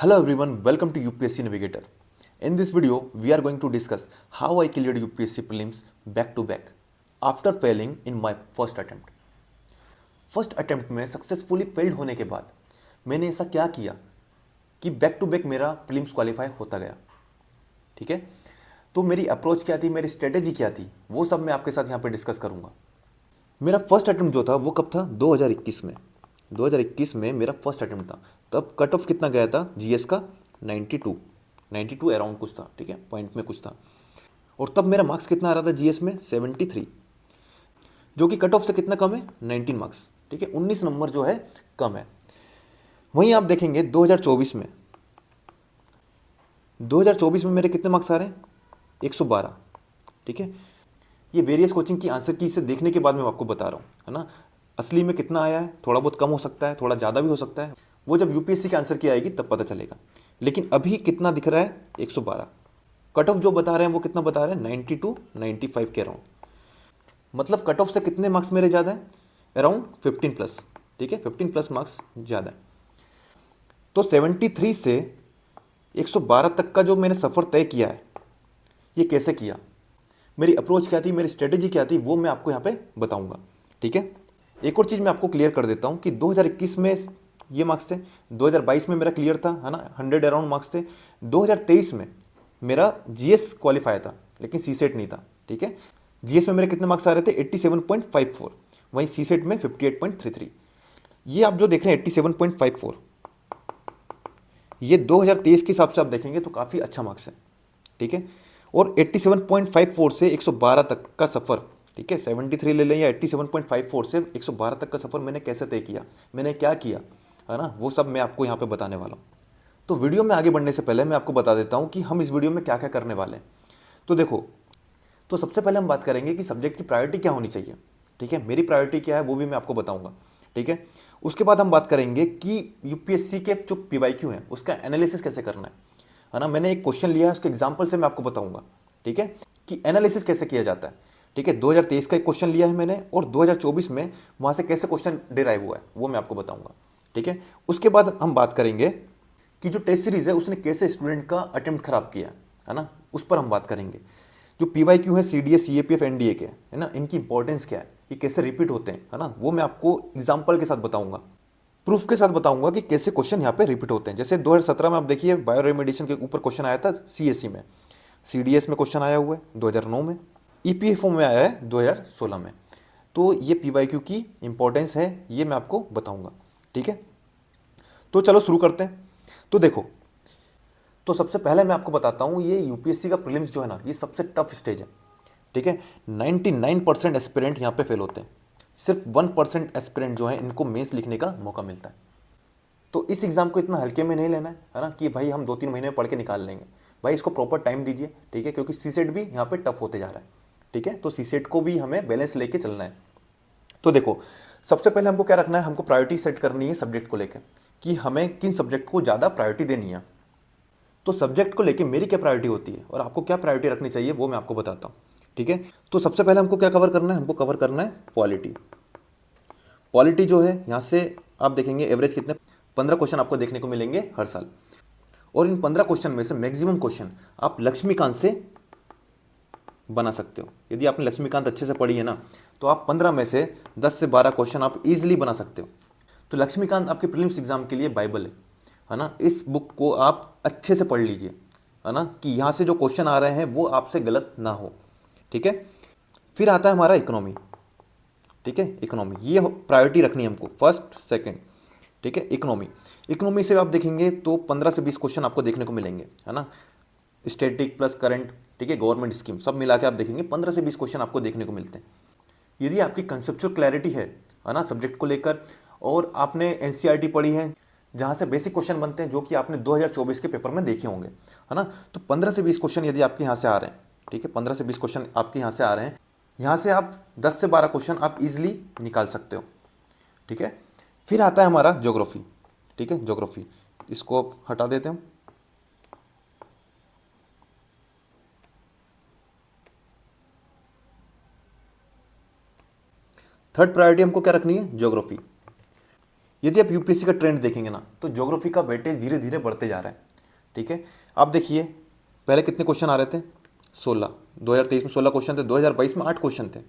Hello everyone, welcome to UPSC Navigator. In this video, we are going to discuss how I cleared UPSC prelims back to back after failing in my first attempt. First attempt में successfully failed होने के बाद मैंने ऐसा क्या किया कि back to back मेरा प्रीलिम्स क्वालिफाई होता गया। ठीक है, तो मेरी अप्रोच क्या थी, मेरी स्ट्रेटेजी क्या थी, वो सब मैं आपके साथ यहाँ पे डिस्कस करूँगा। मेरा फर्स्ट अटेम्प्ट जो था वो कब था, 2021 में। 2021 में मेरा फर्स्ट अटेम्प्ट था। तब कट ऑफ कितना गया था जीएस का, 92 अराउंड कुछ था। ठीक है, पॉइंट में कुछ था। और तब मेरा मार्क्स कितना आ रहा था जीएस में, 73, जो कि कट ऑफ से कितना कम है, 19 मार्क्स। ठीक है, 19 नंबर जो है कम है। वहीं आप देखेंगे 2024 में मेरे कितने मार्क्स आ रहे हैं, 112। ठीक है, ये वेरियस कोचिंग की आंसर की से देखने के बाद मैं आपको बता रहा हूँ, है ना। असली में कितना आया है, थोड़ा बहुत कम हो सकता है, थोड़ा ज़्यादा भी हो सकता है, वो जब यूपीएससी के आंसर की आएगी तब पता चलेगा। लेकिन अभी कितना दिख रहा है, 112। कट ऑफ जो बता रहे हैं वो कितना बता रहे हैं, 92 95 के अराउंड। मतलब कट ऑफ से कितने मार्क्स मेरे ज़्यादा है, अराउंड 15 प्लस। ठीक है, 15 प्लस मार्क्स ज़्यादा है। तो 73 से 112 तक का जो मैंने सफ़र तय किया है, ये कैसे किया, मेरी अप्रोच क्या थी, मेरी स्ट्रेटेजी क्या थी, वो मैं आपको यहाँ पे बताऊंगा। ठीक है, एक और चीज़ मैं आपको क्लियर कर देता हूँ कि 2021 में ये मार्क्स थे, 2022 में मेरा क्लियर था, है ना, 100 अराउंड मार्क्स थे। 2023 में मेरा जीएस क्वालिफाई था, लेकिन सीसेट नहीं था। ठीक है, जीएस में मेरे कितने मार्क्स आ रहे थे, 87.54, वहीं सीसेट में 58.33। ये आप जो देख रहे हैं 87.54, ये 2023 के हिसाब से आप देखेंगे तो काफ़ी अच्छा मार्क्स है। ठीक है, और 87.54 से 112 तक का सफ़र, ठीक है, 73 ले लें या 87.54 से 112 तक का सफ़र मैंने कैसे तय किया, मैंने क्या किया, है ना, वो सब मैं आपको यहाँ पे बताने वाला हूँ। तो वीडियो में आगे बढ़ने से पहले मैं आपको बता देता हूँ कि हम इस वीडियो में क्या क्या करने वाले हैं। तो देखो, तो सबसे पहले हम बात करेंगे कि सब्जेक्ट की प्रायोरिटी क्या होनी चाहिए। ठीक है, मेरी प्रायोरिटी क्या है वो भी मैं आपको बताऊंगा। ठीक है, उसके बाद हम बात करेंगे कि यूपीएससी के जो पीवाईक्यू है उसका एनालिसिस कैसे करना है ना। मैंने एक क्वेश्चन लिया है, उसके एग्जाम्पल से मैं आपको बताऊंगा। ठीक है, कि एनालिसिस कैसे किया जाता है। ठीक है, 2023 का एक क्वेश्चन लिया है मैंने, और 2024 में वहाँ से कैसे क्वेश्चन डिराइव हुआ है वो मैं आपको बताऊंगा। ठीक है, उसके बाद हम बात करेंगे कि जो टेस्ट सीरीज है उसने कैसे स्टूडेंट का अटेम्प्ट खराब किया है ना, उस पर हम बात करेंगे। जो पीवाईक्यू है सीडीएस सीएपीएफ एनडीए के, है ना, इनकी इंपॉर्टेंस क्या है, ये कैसे रिपीट होते हैं, है ना, वो मैं आपको एग्जाम्पल के साथ बताऊंगा, प्रूफ के साथ बताऊंगा कि कैसे क्वेश्चन यहाँ पे रिपीट होते हैं। जैसे 2017 में आप देखिए बायो रेमेडिएशन के ऊपर क्वेश्चन आया था सीएससी में, सीडीएस में क्वेश्चन आया हुआ है 2009 में, ईपीएफओ में आया है 2016 में। तो ये पीवाईक्यू की इंपॉर्टेंस है, ये मैं आपको बताऊंगा। ठीक है, तो चलो शुरू करते हैं। तो देखो, तो सबसे पहले मैं आपको बताता हूँ, ये यूपीएससी का प्रीलिम्स जो है ना, ये सबसे टफ स्टेज है। ठीक है, 99% एस्पिरेंट यहाँ पे फेल होते हैं, सिर्फ 1% एस्पिरेंट जो है इनको मेंस लिखने का मौका मिलता है। तो इस एग्जाम को इतना हल्के में नहीं लेना है ना, कि भाई हम 2-3 महीने में पढ़ के निकाल लेंगे। भाई इसको प्रॉपर टाइम दीजिए। ठीक है, क्योंकि सीसेट भी यहाँ पे टफ होते जा रहा है। ठीक है, तो सीसेट को भी हमें बैलेंस लेके चलना है। तो देखो, सबसे पहले हमको क्या रखना है, हमको प्रायोरिटी सेट करनी है सब्जेक्ट को लेकर, कि हमें किन सब्जेक्ट को ज़्यादा प्रायोरिटी देनी है। तो सब्जेक्ट को लेके मेरी क्या प्रायोरिटी होती है और आपको क्या प्रायोरिटी रखनी चाहिए वो मैं आपको बताता हूँ। ठीक है, तो सबसे पहले हमको क्या कवर करना है, हमको कवर करना है पॉलिटी। पॉलिटी जो है यहाँ से आप देखेंगे एवरेज कितने, 15 क्वेश्चन आपको देखने को मिलेंगे हर साल। और इन 15 क्वेश्चन में से मैक्सिमम क्वेश्चन आप लक्ष्मीकांत से बना सकते हो। यदि आपने लक्ष्मीकांत अच्छे से पढ़ी है ना, तो आप 15 में से 10 से 12 क्वेश्चन आप इजीली बना सकते हो। तो लक्ष्मीकांत आपके प्रीलिम्स एग्जाम के लिए बाइबल है ना। इस बुक को आप अच्छे से पढ़ लीजिए, है ना, कि यहाँ से जो क्वेश्चन आ रहे हैं वो आपसे गलत ना हो। ठीक है, फिर आता है हमारा इकोनॉमी। ठीक है, इकोनॉमी ये प्रायोरिटी रखनी है हमको, फर्स्ट सेकंड। ठीक है, इकोनॉमी, इकोनॉमी से आप देखेंगे तो 15 से 20 क्वेश्चन आपको देखने को मिलेंगे, है ना, स्टैटिक प्लस करंट। ठीक है, गवर्नमेंट स्कीम सब मिला के आप देखेंगे 15 से 20 क्वेश्चन आपको देखने को मिलते हैं। यदि आपकी कंसेप्चुअल क्लैरिटी है ना, सब्जेक्ट को लेकर, और आपने एनसीईआरटी पढ़ी है जहाँ से बेसिक क्वेश्चन बनते हैं जो कि आपने 2024 के पेपर में देखे होंगे, है ना, तो 15 से 20 क्वेश्चन यदि आपके यहाँ से आ रहे हैं, ठीक है, 15 से 20 क्वेश्चन आपके यहाँ से आ रहे हैं, यहाँ से आप 10 से 12 क्वेश्चन आप इजीली निकाल सकते हो। ठीक है, फिर आता है हमारा ज्योग्राफी। ठीक है, ज्योग्राफी इसको हटा देते हैं हम। थर्ड प्रायोरिटी हमको क्या रखनी है, ज्योग्राफी। यदि आप यूपीएससी का ट्रेंड देखेंगे ना तो ज्योग्राफी का वेटेज धीरे धीरे बढ़ते जा रहा है। ठीक है, आप देखिए पहले कितने क्वेश्चन आ रहे थे, 16, 2023 में 16 क्वेश्चन थे, 2022 में 8 क्वेश्चन थे,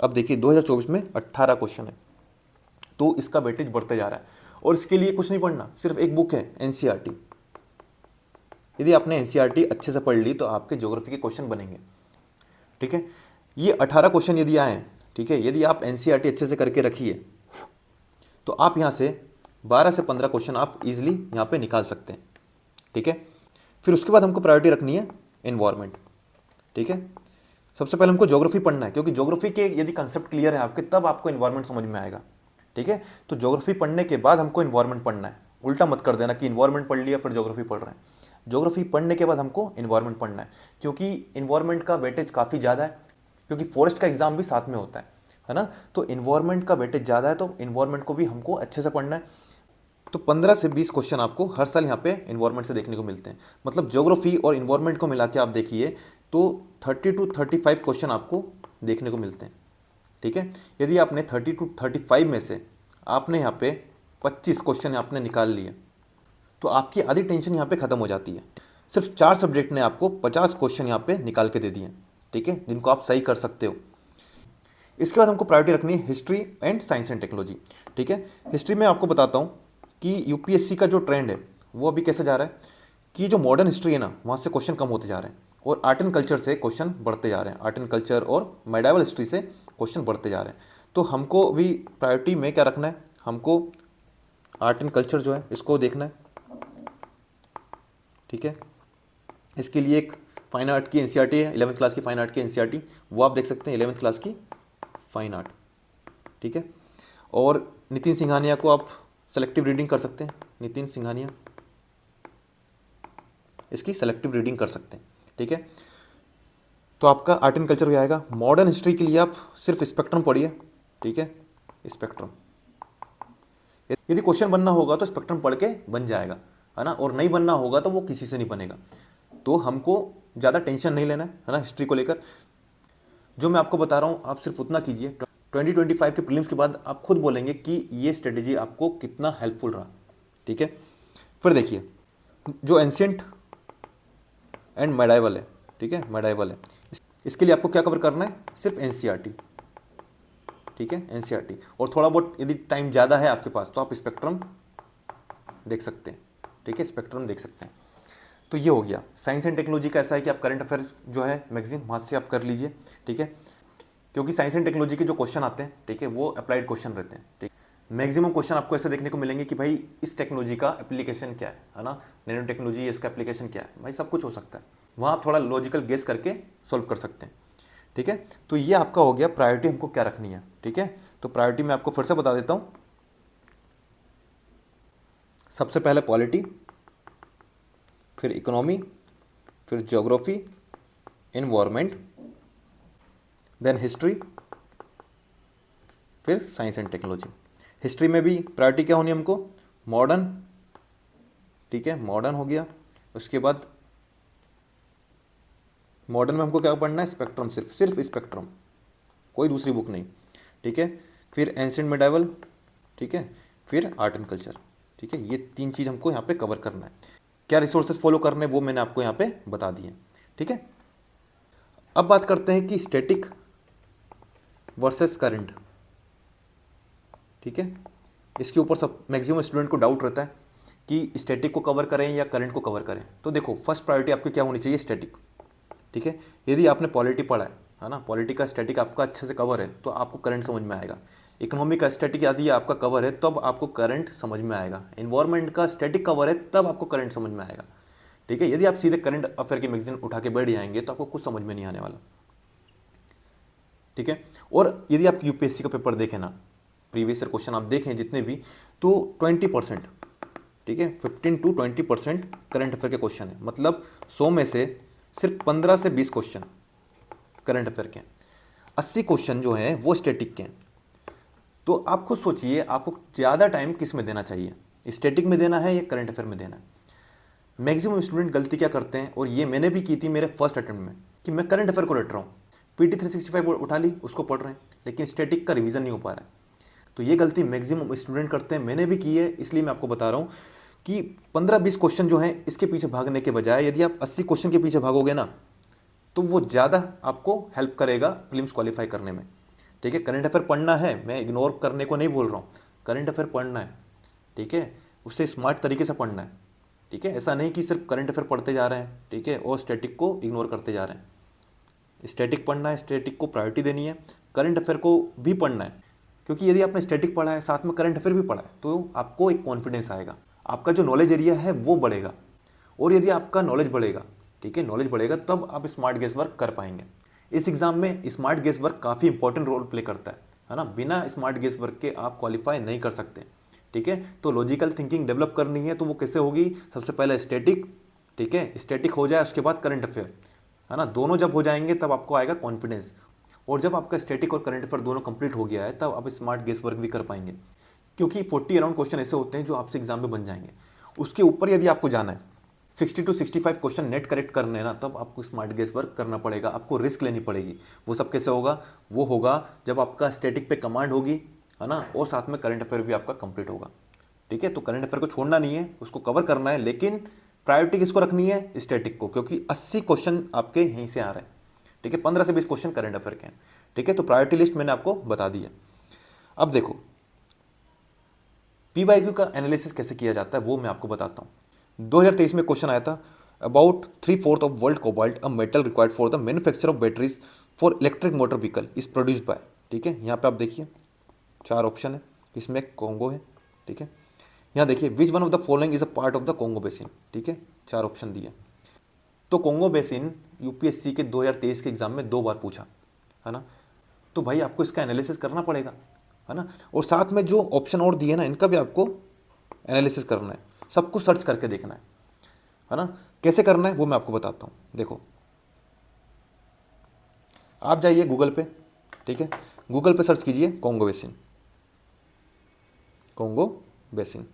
अब देखिए 2024 में 18 क्वेश्चन है। तो इसका वेटेज बढ़ते जा रहा है। और इसके लिए कुछ नहीं पढ़ना, सिर्फ एक बुक है एनसीईआरटी। यदि आपने एनसीईआरटी अच्छे से पढ़ ली तो आपके ज्योग्राफी के क्वेश्चन बनेंगे। ठीक है, ये 18 क्वेश्चन यदि आए, ठीक है, यदि आप एनसीईआरटी अच्छे से करके रखिए तो आप यहाँ से 12 से 15 क्वेश्चन आप इजीली यहाँ पे निकाल सकते हैं। ठीक है, फिर उसके बाद हमको प्रायोरिटी रखनी है एनवायरनमेंट। ठीक है, सबसे पहले हमको ज्योग्राफी पढ़ना है, क्योंकि ज्योग्राफी के यदि कंसेप्ट क्लियर है आपके तब आपको एनवायरनमेंट समझ में आएगा। ठीक है, तो ज्योग्राफी पढ़ने के बाद हमको एनवायरनमेंट पढ़ना है। उल्टा मत कर देना कि एनवायरनमेंट पढ़ लिया फिर ज्योग्राफी पढ़ रहे हैं। ज्योग्राफी पढ़ने के बाद हमको एनवायरनमेंट पढ़ना है, क्योंकि एनवायरनमेंट का वेटेज काफ़ी ज़्यादा है, क्योंकि फॉरेस्ट का एग्जाम भी साथ में होता है ना। तो एनवायरनमेंट का वेटेज ज़्यादा है, तो एनवायरनमेंट को भी हमको अच्छे से पढ़ना है। तो 15 से 20 क्वेश्चन आपको हर साल यहाँ पे एनवायरनमेंट से देखने को मिलते हैं। मतलब ज्योग्राफी और एनवायरनमेंट को मिला के आप देखिए तो 30 टू 35 क्वेश्चन आपको देखने को मिलते हैं। ठीक है, यदि आपने 30 टू 35 में से आपने यहाँ पे 25 क्वेश्चन आपने निकाल लिए तो आपकी आधी टेंशन यहाँ पे खत्म हो जाती है। सिर्फ 4 सब्जेक्ट ने आपको 50 क्वेश्चन यहाँ पे निकाल के दे दिए। ठीक है, जिनको आप सही कर सकते हो। इसके बाद हमको प्रायोरिटी रखनी है history and science and technology. ठीक है, हिस्ट्री में आपको बताता हूँ कि यूपीएससी का जो ट्रेंड है वो अभी कैसे जा रहा है कि जो मॉडर्न हिस्ट्री है ना वहाँ से क्वेश्चन कम होते जा रहे हैं और आर्ट एंड कल्चर से क्वेश्चन बढ़ते जा रहे हैं। आर्ट एंड कल्चर और मेडाइवल हिस्ट्री से क्वेश्चन बढ़ते जा रहे हैं। तो हमको भी प्रायोरिटी में क्या रखना है, हमको आर्ट एंड कल्चर जो है इसको देखना है। ठीक है, इसके लिए एक फाइन आर्ट की एनसीईआरटी है, 11th क्लास की फाइन आर्ट की एनसीईआरटी, वो आप देख सकते हैं, 11th क्लास की फाइन आर्ट। ठीक है, और नितिन सिंघानिया को आप सेलेक्टिव रीडिंग कर सकते हैं। नितिन सिंघानिया, इसकी सेलेक्टिव रीडिंग कर सकते हैं। ठीक है, तो आपका आर्ट एंड कल्चर हो जाएगा। मॉडर्न हिस्ट्री के लिए आप सिर्फ स्पेक्ट्रम पढ़िए। ठीक है, स्पेक्ट्रम, यदि क्वेश्चन बनना होगा तो स्पेक्ट्रम पढ़ के बन जाएगा, है ना, और नहीं बनना होगा तो वो किसी से नहीं बनेगा। तो हमको ज़्यादा टेंशन नहीं लेना है ना हिस्ट्री को लेकर। जो मैं आपको बता रहा हूँ आप सिर्फ उतना कीजिए। 2025 के प्रीलिम्स के बाद आप खुद बोलेंगे कि ये स्ट्रेटेजी आपको कितना हेल्पफुल रहा। ठीक है, फिर देखिए जो एंशिएंट एंड मेडाइवल है, ठीक है, मेडाइवल है, इसके लिए आपको क्या कवर करना है, सिर्फ एनसीईआरटी। ठीक है, एनसीईआरटी, और थोड़ा बहुत यदि टाइम ज़्यादा है आपके पास तो आप स्पेक्ट्रम देख सकते हैं। ठीक है, स्पेक्ट्रम देख सकते हैं। तो ये हो गया। साइंस एंड टेक्नोलॉजी का ऐसा है कि आप करंट अफेयर्स जो है मैगजीन वहाँ से आप कर लीजिए। ठीक है, क्योंकि साइंस एंड टेक्नोलॉजी के जो क्वेश्चन आते हैं, ठीक है, वो अप्लाइड क्वेश्चन रहते हैं। ठीक, मैक्सिमम क्वेश्चन आपको ऐसे देखने को मिलेंगे कि भाई इस टेक्नोलॉजी का एप्लीकेशन क्या है ना, नैनो टेक्नोलॉजी इसका एप्लीकेशन क्या है, भाई सब कुछ हो सकता है। वहाँ आप थोड़ा लॉजिकल गेस करके सॉल्व कर सकते हैं। ठीक है, तो ये आपका हो गया प्रायोरिटी हमको क्या रखनी है। ठीक है, तो प्रायोरिटी मैं आपको फिर से बता देता हूँ। सबसे पहले पॉलिटी, फिर इकोनॉमी, फिर ज्योग्राफी, एनवायरनमेंट, देन हिस्ट्री, फिर साइंस एंड टेक्नोलॉजी। हिस्ट्री में भी प्रायोरिटी क्या होनी है हमको, मॉडर्न। ठीक है, मॉडर्न हो गया। उसके बाद मॉडर्न में हमको क्या पढ़ना है, स्पेक्ट्रम, सिर्फ स्पेक्ट्रम, कोई दूसरी बुक नहीं। ठीक है, फिर एंशिएंट मेडाइवल। ठीक है, फिर आर्ट एंड कल्चर। ठीक है, ये 3 चीज़ हमको यहाँ पे कवर करना है। क्या रिसोर्सेज फॉलो करने वो मैंने आपको यहाँ पे बता दिए। ठीक है, अब बात करते हैं कि स्टैटिक वर्सेस करंट। ठीक है, इसके ऊपर सब मैक्सिमम स्टूडेंट को डाउट रहता है कि स्टैटिक को कवर करें या करंट को कवर करें। तो देखो फर्स्ट प्रायोरिटी आपकी क्या होनी चाहिए, स्टैटिक। ठीक है, यदि आपने पॉलिटी पढ़ा है ना, पॉलिटी का स्टैटिक आपका अच्छे से कवर है तो आपको करंट समझ में आएगा। इकोनॉमी का स्टैटिक यदि आपका कवर है तब आपको करंट समझ में आएगा। एनवायरनमेंट का स्टैटिक कवर है तब आपको करंट समझ में आएगा। ठीक है, यदि आप सीधे करंट अफेयर की मैगजीन उठा के बैठ जाएंगे तो आपको कुछ समझ में नहीं आने वाला। ठीक है, और यदि आप यूपीएससी का पेपर देखें ना, प्रीवियस ईयर क्वेश्चन आप देखें जितने भी, तो 20%, ठीक है, 15 टू 20% करंट अफेयर के क्वेश्चन है। मतलब 100 में से सिर्फ 15 से 20 क्वेश्चन करंट अफेयर के हैं। 80 क्वेश्चन जो हैं वो स्टैटिक के हैं। तो आप खुद सोचिए आपको ज़्यादा टाइम किस में देना चाहिए, स्टैटिक में देना है या करंट अफेयर में देना है। मैक्सिमम स्टूडेंट गलती क्या करते हैं, और ये मैंने भी की थी मेरे फर्स्ट अटेम्प्ट में, कि मैं करंट अफेयर को रट रहा हूँ, PT 365 उठा ली उसको पढ़ रहे हैं, लेकिन स्टैटिक का रिवीजन नहीं हो पा रहा है। तो ये गलती मैक्सिमम स्टूडेंट करते हैं, मैंने भी की है, इसलिए मैं आपको बता रहा हूँ कि 15-20 क्वेश्चन जो हैं इसके पीछे भागने के बजाय यदि आप 80 क्वेश्चन के पीछे भागोगे ना तो वो ज़्यादा आपको हेल्प करेगा प्रीलिम्स क्वालिफाई करने में। ठीक है, करंट अफेयर पढ़ना है, मैं इग्नोर करने को नहीं बोल रहा हूँ, करंट अफेयर पढ़ना है। ठीक है, उससे स्मार्ट तरीके से पढ़ना है। ठीक है, ऐसा नहीं कि सिर्फ करंट अफेयर पढ़ते जा रहे हैं, ठीक है, और स्टैटिक को इग्नोर करते जा रहे हैं। स्टैटिक पढ़ना है, स्टैटिक को प्रायोरिटी देनी है, करंट अफेयर को भी पढ़ना है, क्योंकि यदि आपने स्टैटिक पढ़ा है साथ में करंट अफेयर भी पढ़ा है तो आपको एक कॉन्फिडेंस आएगा, आपका जो नॉलेज एरिया है वो बढ़ेगा। और यदि आपका नॉलेज बढ़ेगा, ठीक है, नॉलेज बढ़ेगा तब आप स्मार्ट गेस वर्क कर पाएंगे। इस एग्जाम में स्मार्ट गेस वर्क काफ़ी इंपॉर्टेंट रोल प्ले करता है ना, बिना स्मार्ट गेस वर्क के आप क्वालिफाई नहीं कर सकते। ठीक है, तो लॉजिकल थिंकिंग डेवलप करनी है तो वो कैसे होगी, सबसे पहले स्टैटिक, ठीक है, स्टैटिक हो जाए उसके बाद करंट अफेयर, है ना, दोनों जब हो जाएंगे तब आपको आएगा कॉन्फिडेंस। और जब आपका स्टैटिक और करंट अफेयर दोनों कंप्लीट हो गया है तब आप स्मार्ट गेस वर्क भी कर पाएंगे, क्योंकि 40 अराउंड क्वेश्चन ऐसे होते हैं जो आपसे एग्जाम में बन जाएंगे। उसके ऊपर यदि आपको जाना है 60 to 65 क्वेश्चन नेट करेक्ट करने हैं ना, तब आपको स्मार्ट गेस वर्क करना पड़ेगा, आपको रिस्क लेनी पड़ेगी। वो सब कैसे होगा, वो होगा जब आपका स्टैटिक पे कमांड होगी, है ना, और साथ में करंट अफेयर भी आपका कंप्लीट होगा। ठीक है, तो करंट अफेयर को छोड़ना नहीं है, उसको कवर करना है, लेकिन प्रायोरिटी किसको रखनी है, स्टैटिक को, क्योंकि 80 क्वेश्चन आपके यहीं से आ रहे हैं। ठीक है, 15 से 20 क्वेश्चन करंट अफेयर के हैं। ठीक है, तो प्रायोरिटी लिस्ट मैंने आपको बता दी है। अब देखो पीवाईक्यू का एनालिसिस कैसे किया जाता है वो मैं आपको बताता हूँ। 2023 में क्वेश्चन आया था, about 3/4 of world cobalt a metal required for the manufacture of batteries for electric motor vehicle is produced by. ठीक है, यहाँ पे आप देखिए 4 ऑप्शन है, इसमें कॉन्गो है। ठीक है, यहाँ देखिए विच one of the following is a part of the Congo basin. ठीक है, 4 ऑप्शन दिए। तो कॉन्गो बेसिन यूपीएससी के 2023 के एग्जाम में 2 बार पूछा, है ना, तो भाई आपको इसका एनालिसिस करना पड़ेगा, है ना, और साथ में जो ऑप्शन और दिए ना इनका भी आपको एनालिसिस करना है, सब कुछ सर्च करके देखना है ना। कैसे करना है वो मैं आपको बताता हूँ। देखो आप जाइए गूगल पे, ठीक है, गूगल पे सर्च कीजिए कॉन्गो बेसिन, कॉन्गो बेसिन।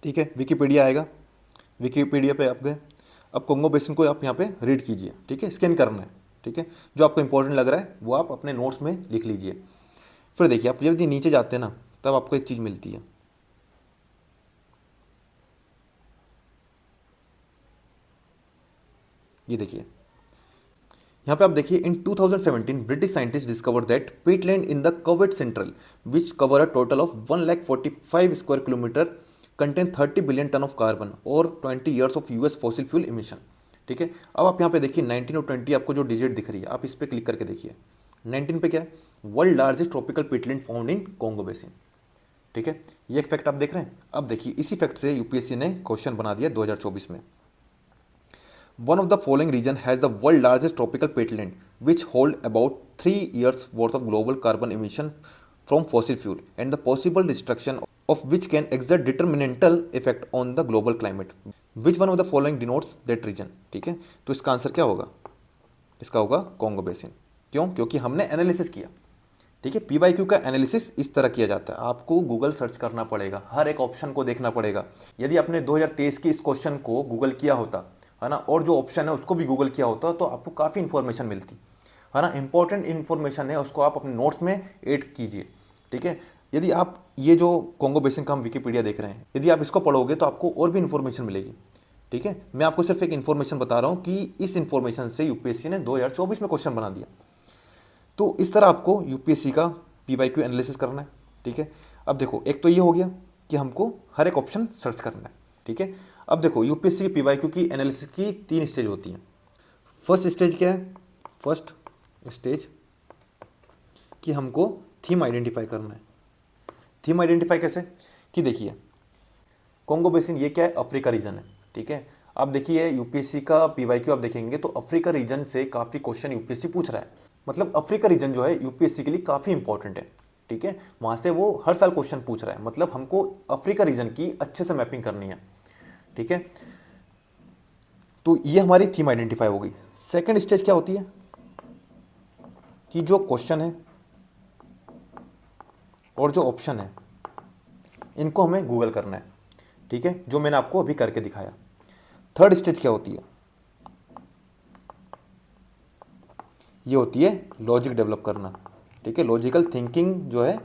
ठीक है, विकीपीडिया आएगा, विकीपीडिया पे आप गए, अब कॉन्गो बेसिन को आप यहाँ पे रीड कीजिए। ठीक है, स्कैन करना है। ठीक है, जो आपको इंपॉर्टेंट लग रहा है वो आप अपने नोट्स में लिख लीजिए। फिर देखिए आप जब नीचे जाते हैं ना तब आपको एक चीज़ मिलती है, ये देखिए यहाँ पे आप देखिए, in 2017 British scientist discover that peatland in the covert central which cover a total of 1,45 square kilometre contain 30 billion ton of carbon और 20 years of US fossil fuel emission. ठीक है, अब आप यहाँ पे देखिए 19 और 20 आपको जो डिजिट दिख रही है आप इस पर क्लिक करके देखिए। 19 पे क्या है, world largest tropical Peatland found in Congo basin. ठीक है, ये एक फैक्ट आप देख रहे हैं। अब देखिए इसी फैक्ट से यूपीएससी ने क्वेश्चन बना दिया 2024 में, one of the following region has the world largest tropical peatland which hold about 3 years worth of global carbon emission from fossil fuel and the possible destruction of which can exert detrimental effect on the global climate. Which one of the following denotes that region? ठीक है, तो इसका answer क्या होगा, इसका होगा Congo basin. क्यों, क्योंकि हमने एनालिसिस किया। ठीक है, पीवाईक्यू का एनालिसिस इस तरह किया जाता है, आपको गूगल सर्च करना पड़ेगा, हर एक ऑप्शन को देखना पड़ेगा। यदि आपने 2023 के इस क्वेश्चन को गूगल किया होता, है ना, और जो ऑप्शन है उसको भी गूगल किया होता तो आपको काफ़ी इंफॉर्मेशन मिलती, है ना, इंपॉर्टेंट इंफॉर्मेशन है, उसको आप अपने नोट्स में ऐड कीजिए। ठीक है, यदि आप ये जो कॉन्गो बेसिन का हम विकीपीडिया देख रहे हैं, यदि आप इसको पढ़ोगे तो आपको और भी इन्फॉर्मेशन मिलेगी। ठीक है, मैं आपको सिर्फ एक इन्फॉर्मेशन बता रहा हूँ कि इस इन्फॉर्मेशन से यूपीएससी ने 2024 में क्वेश्चन बना दिया। तो इस तरह आपको यूपीएससी का पीवाईक्यू एनालिसिस करना है। ठीक है, अब देखो एक तो ये हो गया कि हमको हर एक ऑप्शन सर्च करना है। ठीक है, अब देखो यूपीएससी की पीवाईक्यू की एनालिसिस की 3 स्टेज होती हैं। फर्स्ट स्टेज क्या है, फर्स्ट स्टेज कि हमको थीम आइडेंटिफाई करना है। थीम आइडेंटिफाई कैसे, कि देखिए कॉन्गो बेसिन ये क्या है, अफ्रीका रीजन है। ठीक है, आप देखिए यूपीएससी का पीवाईक्यू आप देखेंगे तो अफ्रीका रीजन से काफ़ी क्वेश्चन यूपीएससी पूछ रहा है, मतलब अफ्रीका रीजन जो है यूपीएससी के लिए काफ़ी इंपॉर्टेंट है। ठीक है, वहाँ से वो हर साल क्वेश्चन पूछ रहा है, मतलब हमको अफ्रीका रीजन की अच्छे से मैपिंग करनी है। ठीक है, तो ये हमारी थीम आइडेंटिफाई हो गई। सेकंड स्टेज क्या होती है कि जो क्वेश्चन है और जो ऑप्शन है इनको हमें गूगल करना है। ठीक है, जो मैंने आपको अभी करके दिखाया। थर्ड स्टेज क्या होती है, ये होती है लॉजिक डेवलप करना, ठीक है। लॉजिकल थिंकिंग जो है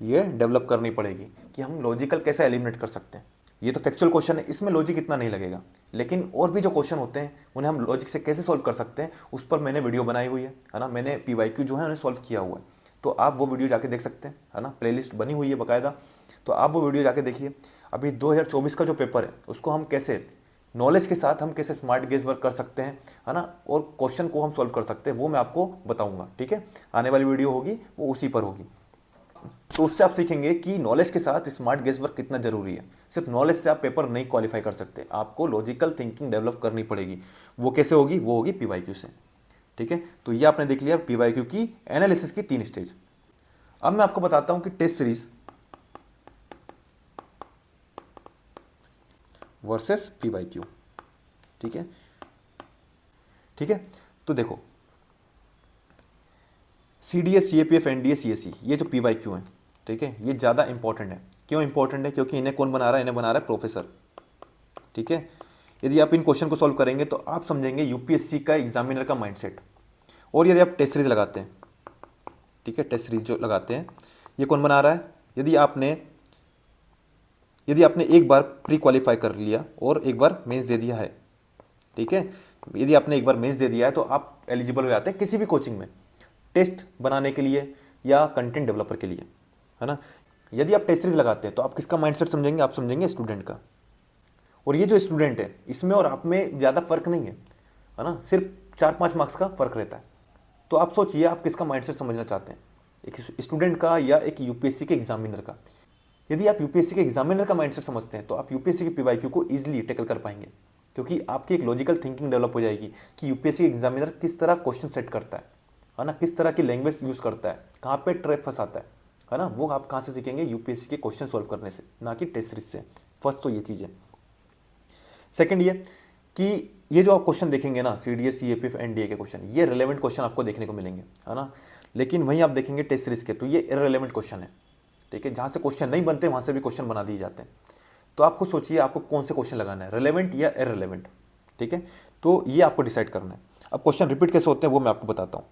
ये डेवलप करनी पड़ेगी कि हम लॉजिकल कैसे एलिमिनेट कर सकते हैं। ये तो फैक्चुअल क्वेश्चन है, इसमें लॉजिक इतना नहीं लगेगा, लेकिन और भी जो क्वेश्चन होते हैं उन्हें हम लॉजिक से कैसे सॉल्व कर सकते हैं उस पर मैंने वीडियो बनाई हुई है ना। मैंने PYQ जो है उन्हें सॉल्व किया हुआ है, तो आप वो वीडियो जाके देख सकते हैं, है ना। प्लेलिस्ट बनी हुई है बाकायदा, तो आप वो वीडियो जाके देखिए। अभी 2024 का जो पेपर है उसको हम कैसे नॉलेज के साथ हम कैसे स्मार्ट गेस वर्क कर सकते हैं, है ना, और क्वेश्चन को हम सॉल्व कर सकते हैं, वो मैं आपको बताऊंगा, ठीक है। आने वाली वीडियो होगी वो उसी पर होगी। तो उससे आप सीखेंगे कि नॉलेज के साथ स्मार्ट गेस वर्क कितना जरूरी है। सिर्फ नॉलेज से आप पेपर नहीं क्वालिफाई कर सकते, आपको लॉजिकल थिंकिंग डेवलप करनी पड़ेगी। वो कैसे होगी? वो होगी PYQ से, ठीक है। तो ये आपने देख लिया PYQ की एनालिसिस की 3 स्टेज। अब मैं आपको बताता हूं कि टेस्ट सीरीज वर्सेस PYQ, ठीक है, ठीक है। तो देखो CDS, CAPF, NDA, CSE, ये जो PYQ हैं, ठीक है, ये ज़्यादा इंपॉर्टेंट है। क्यों इंपॉर्टेंट है? क्योंकि इन्हें कौन बना रहा है? इन्हें बना रहा है प्रोफेसर, ठीक है। यदि आप इन क्वेश्चन को सॉल्व करेंगे तो आप समझेंगे UPSC का एग्जामिनर का माइंडसेट। और यदि आप टेस्ट सीरीज लगाते हैं, ठीक है, टेस्ट सीरीज जो लगाते हैं ये कौन बना रहा है? यदि आपने एक बार प्री क्वालिफाई कर लिया और एक बार मेंस दे दिया है, ठीक है, यदि आपने एक बार मेंस दे दिया है तो आप एलिजिबल हो जाते हैं किसी भी कोचिंग में टेस्ट बनाने के लिए या कंटेंट डेवलपर के लिए, है ना। यदि आप टेस्ट सीरीज लगाते हैं तो आप किसका माइंडसेट समझेंगे? आप समझेंगे स्टूडेंट का। और ये जो स्टूडेंट है इसमें और आप में ज़्यादा फर्क नहीं है ना, सिर्फ 4-5 मार्क्स का फर्क रहता है। तो आप सोचिए आप किसका माइंडसेट समझना चाहते हैं, एक स्टूडेंट का या एक UPSC के एग्जामिनर का। यदि आप UPSC के एग्जामिनर का माइंडसेट समझते हैं तो आप UPSC के PYQ को ईजिली टैकल कर पाएंगे, क्योंकि आपकी एक लॉजिकल थिंकिंग डेवलप हो जाएगी कि UPSC एग्जामिनर किस तरह क्वेश्चन सेट करता है ना, किस तरह की लैंग्वेज यूज़ करता है, कहाँ पे ट्रैप फंसाता है ना। वो आप कहाँ से सीखेंगे? UPSC के क्वेश्चन सॉल्व करने से, ना कि टेस्ट सीरीज से। फर्स्ट तो ये चीज़ है। सेकंड ये कि ये जो आप क्वेश्चन देखेंगे ना, CDS, CAPF, NDA के क्वेश्चन, ये रिलेवेंट क्वेश्चन आपको देखने को मिलेंगे, है ना। लेकिन वहीं आप देखेंगे टेस्ट सीरीज के तो ये इररिलेवेंट क्वेश्चन है, ठीक है। जहाँ से क्वेश्चन नहीं बनते वहाँ से भी क्वेश्चन बना दिए जाते हैं। तो आप खुद सोचिए आपको कौन से क्वेश्चन लगाना है, रिलेवेंट या इररिलेवेंट, ठीक है। तो ये आपको डिसाइड करना है। अब क्वेश्चन रिपीट कैसे होते हैं वो मैं आपको बताता हूँ,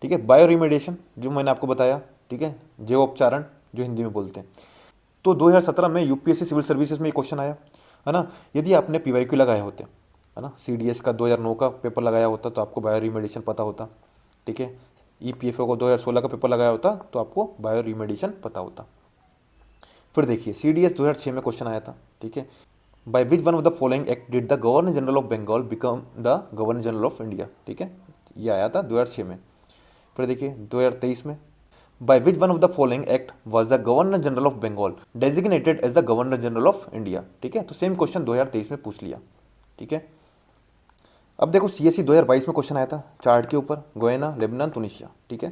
ठीक है। बायो रिमेडिएशन जो मैंने आपको बताया, ठीक है, जैवोपचारण जो हिंदी में बोलते हैं, तो 2017 में UPSC सिविल सर्विसेज में ये क्वेश्चन आया, है ना। यदि आपने PYQ लगाए होते, है ना, CDS का 2009 का पेपर लगाया होता तो आपको बायो रिमेडिएशन पता होता, ठीक है। EPFO को 2016 का पेपर लगाया होता तो आपको बायो रिमेडिएशन पता होता। फिर देखिए CDS 2006 में क्वेश्चन आया था, ठीक है। By which one of the following act did the governor general of Bengal become the governor general of India, ठीक है, ये आया था 2006 में। फिर देखिए 2023 में by which one of the following act was the governor general of Bengal designated as the governor general of India, ठीक है। तो सेम क्वेश्चन 2023 में पूछ लिया, ठीक है। अब देखो CSE 2022 में क्वेश्चन आया था चार्ट के ऊपर, गोयना, लेबनान, तुनिशिया, ठीक है।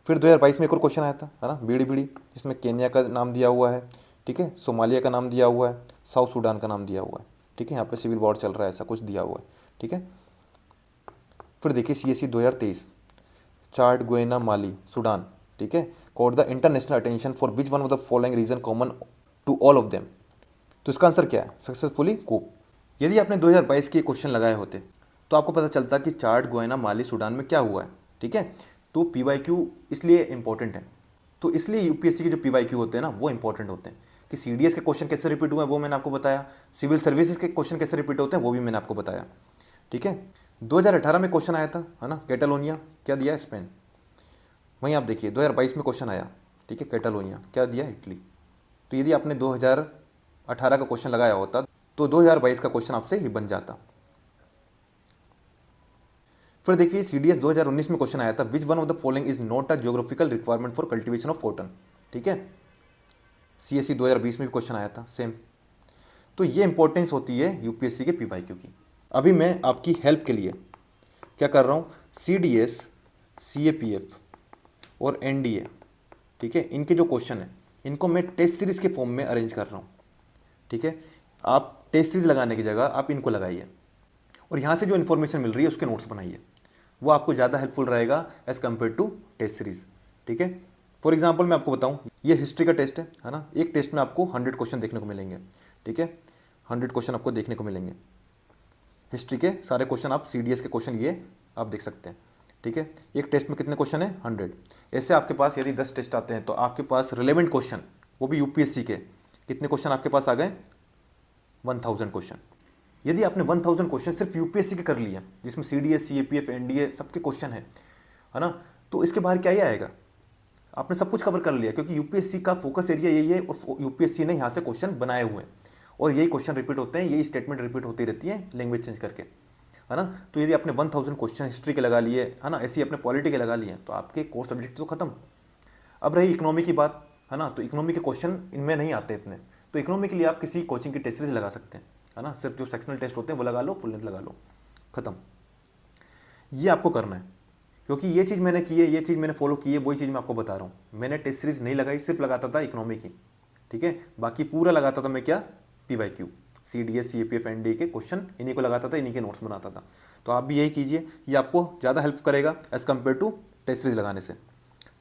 फिर 2022 में एक और क्वेश्चन आया था, है ना, बीड़ी बीड़ी, जिसमें केन्या का नाम दिया हुआ है, ठीक है, सोमालिया का नाम दिया हुआ है, साउथ सूडान का नाम दिया हुआ है, ठीक है। यहाँ पे सिविल वॉर चल रहा है ऐसा कुछ दिया हुआ है, ठीक है। फिर देखिए CSE 2023 chart, Guyana, Mali, Sudan, ठीक है, caught the international attention for which one of the following region common to all of them. तो इसका आंसर क्या है? Successfully coup. यदि आपने 2022 के क्वेश्चन लगाए होते तो आपको पता चलता कि चार्ट, गोयना, माली, सूडान में क्या हुआ है, ठीक है। तो PYQ इसलिए इंपॉर्टेंट है, तो इसलिए UPSC के जो PYQ होते हैं ना वो इंपॉर्टेंट होते हैं कि CDS के क्वेश्चन कैसे रिपीट हुए हैं वो मैंने आपको बताया, सिविल सर्विसेज के क्वेश्चन कैसे रिपीट होते हैं वो भी मैंने आपको बताया, ठीक है। 2018 में क्वेश्चन आया था, है ना, कैटालोनिया क्या दिया? स्पेन। वहीं आप देखिए 2022 में क्वेश्चन आया, ठीक है, कैटालोनिया क्या दिया? इटली। तो यदि आपने 2018 का क्वेश्चन लगाया होता तो 2022 का क्वेश्चन आपसे ही बन जाता। फिर देखिए CDS 2019 में क्वेश्चन आया था विच one of the following is not a geographical requirement for cultivation of cotton, ठीक है। CSE 2020 में भी क्वेश्चन आया था सेम। तो ये इंपॉर्टेंस होती है UPSC के PYQ की। अभी मैं आपकी हेल्प के लिए क्या कर रहा हूँ, CDS, CAPF और NDA, ठीक है, इनके जो क्वेश्चन है इनको मैं टेस्ट सीरीज के फॉर्म में अरेंज कर रहा हूँ, ठीक है। आप टेस्ट सीरीज लगाने की जगह आप इनको लगाइए और यहाँ से जो इन्फॉर्मेशन मिल रही है उसके नोट्स बनाइए, वो आपको ज़्यादा हेल्पफुल रहेगा as compare to test series, ठीक है। फॉर एग्जाम्पल मैं आपको बताऊँ, ये हिस्ट्री का टेस्ट है ना, एक टेस्ट में आपको 100 क्वेश्चन देखने को मिलेंगे, ठीक है, 100 क्वेश्चन आपको देखने को मिलेंगे हिस्ट्री के। सारे क्वेश्चन आप CDS के क्वेश्चन ये आप देख सकते हैं, ठीक है। एक टेस्ट में कितने क्वेश्चन है? 100। ऐसे आपके पास यदि 10 टेस्ट आते हैं तो आपके पास रिलेवेंट क्वेश्चन, वो भी यूपीएससी के, कितने क्वेश्चन आपके पास आ गए? 1000 क्वेश्चन। यदि आपने 1000 क्वेश्चन सिर्फ यूपीएससी के कर लिए, जिसमें सीडीएस, सीएपीएफ, एनडीए सबके क्वेश्चन है ना, तो इसके बाहर क्या ही आएगा? आपने सब कुछ कवर कर लिया, क्योंकि यूपीएससी का फोकस एरिया यही है और यूपीएससी ने यहाँ से क्वेश्चन बनाए हुए हैं और यही क्वेश्चन रिपीट होते हैं, यही स्टेटमेंट रिपीट होती रहती है लैंग्वेज चेंज करके, है ना। तो यदि आपने 1000 क्वेश्चन हिस्ट्री के लगा लिए, है ना, ऐसे ही अपने पॉलिटी के लगा लिए, तो आपके कोर सब्जेक्ट तो खत्म। अब रही इकोनॉमी की बात, है ना, तो इकोनॉमी के क्वेश्चन इनमें नहीं आते इतने, तो इकोनॉमी के लिए आप किसी कोचिंग की टेस्ट सीरीज लगा सकते हैं, है ना। सिर्फ जो सेक्शनल टेस्ट होते हैं वो लगा लो, फुल लेंथ लगा लो, खत्म। ये आपको करना है, क्योंकि ये चीज़ मैंने की है, ये चीज़ मैंने फॉलो की है, वही चीज़ मैं आपको बता रहा हूँ। मैंने टेस्ट सीरीज नहीं लगाई, सिर्फ लगाता था इकोनॉमी की, ठीक है। बाकी पूरा लगाता था मैं क्या? पीवाईक्यू, सीडीएस, सीएपीएफ, एनडीए के क्वेश्चन इन्हीं को लगाता था, इन्हीं के नोट्स बनाता था। तो आप भी यही कीजिए, ये आपको ज़्यादा हेल्प करेगा as compare to test series लगाने से,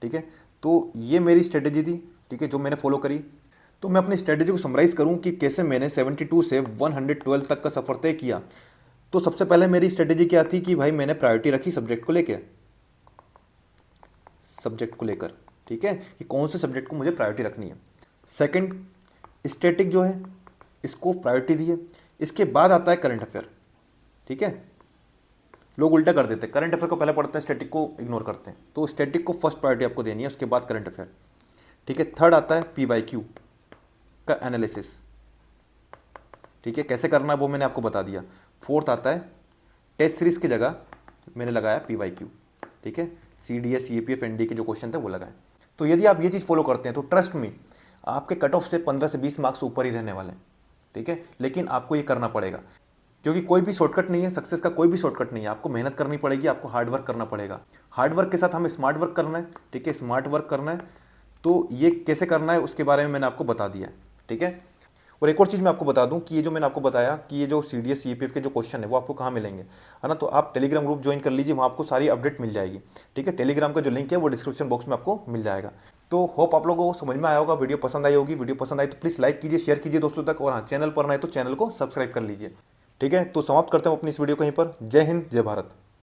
ठीक है। तो ये मेरी स्ट्रेटेजी थी, ठीक है, जो मैंने फॉलो करी। तो मैं अपनी स्ट्रेटेजी को समराइज़ करूँ कि कैसे मैंने 72 से 112 तक का सफ़र तय किया। तो सबसे पहले मेरी स्ट्रेटेजी क्या थी कि भाई मैंने प्रायोरिटी रखी सब्जेक्ट को लेकर, ठीक है, कि कौन से सब्जेक्ट को मुझे प्रायोरिटी रखनी है। सेकंड, स्टैटिक जो है इसको प्रायोरिटी दी है। इसके बाद आता है करंट अफेयर, ठीक है। लोग उल्टा कर देते हैं, करंट अफेयर को पहले पढ़ते हैं, स्टैटिक को इग्नोर करते हैं। तो स्टैटिक को फर्स्ट प्रायोरिटी आपको देनी है, उसके बाद करंट अफेयर, ठीक है। थर्ड आता है पीवाईक्यू का एनालिसिस, ठीक है, कैसे करना है वो मैंने आपको बता दिया। फोर्थ आता है टेस्ट सीरीज की जगह मैंने लगाया पीवाईक्यू, ठीक है, सीडीएस, सीएपीएफ, एनडी के जो क्वेश्चन थे वो लगाए। तो यदि आप ये चीज़ फॉलो करते हैं तो ट्रस्ट मी, आपके कट ऑफ से 15 से 20 मार्क्स ऊपर ही रहने वाले हैं, ठीक है। लेकिन आपको ये करना पड़ेगा, क्योंकि कोई भी शॉर्टकट नहीं है, सक्सेस का कोई भी शॉर्टकट नहीं है। आपको मेहनत करनी पड़ेगी, आपको हार्ड वर्क करना पड़ेगा। हार्ड वर्क के साथ हमें स्मार्ट वर्क करना है, ठीक है, स्मार्ट वर्क करना है। तो ये कैसे करना है उसके बारे में मैंने आपको बता दिया है, ठीक है। और एक और चीज़ मैं आपको बता दूं कि ये जो मैंने आपको बताया कि ये जो सीडीएस, सीपीएफ के जो क्वेश्चन है वो आपको कहाँ मिलेंगे, है ना। तो आप टेलीग्राम ग्रुप ज्वाइन कर लीजिए, वहाँ आपको सारी अपडेट मिल जाएगी, ठीक है। टेलीग्राम का जो लिंक है वो डिस्क्रिप्शन बॉक्स में आपको मिल जाएगा। तो होप आप लोगों को समझ में आया होगा, वीडियो पसंद आई होगी। वीडियो पसंद आई तो प्लीज़ लाइक कीजिए, शेयर कीजिए दोस्तों तक, और हाँ, चैनल पर नए तो चैनल को सब्सक्राइब कर लीजिए, ठीक है। तो समाप्त करते हैं अपनी इस वीडियो को यहीं पर। जय हिंद, जय भारत।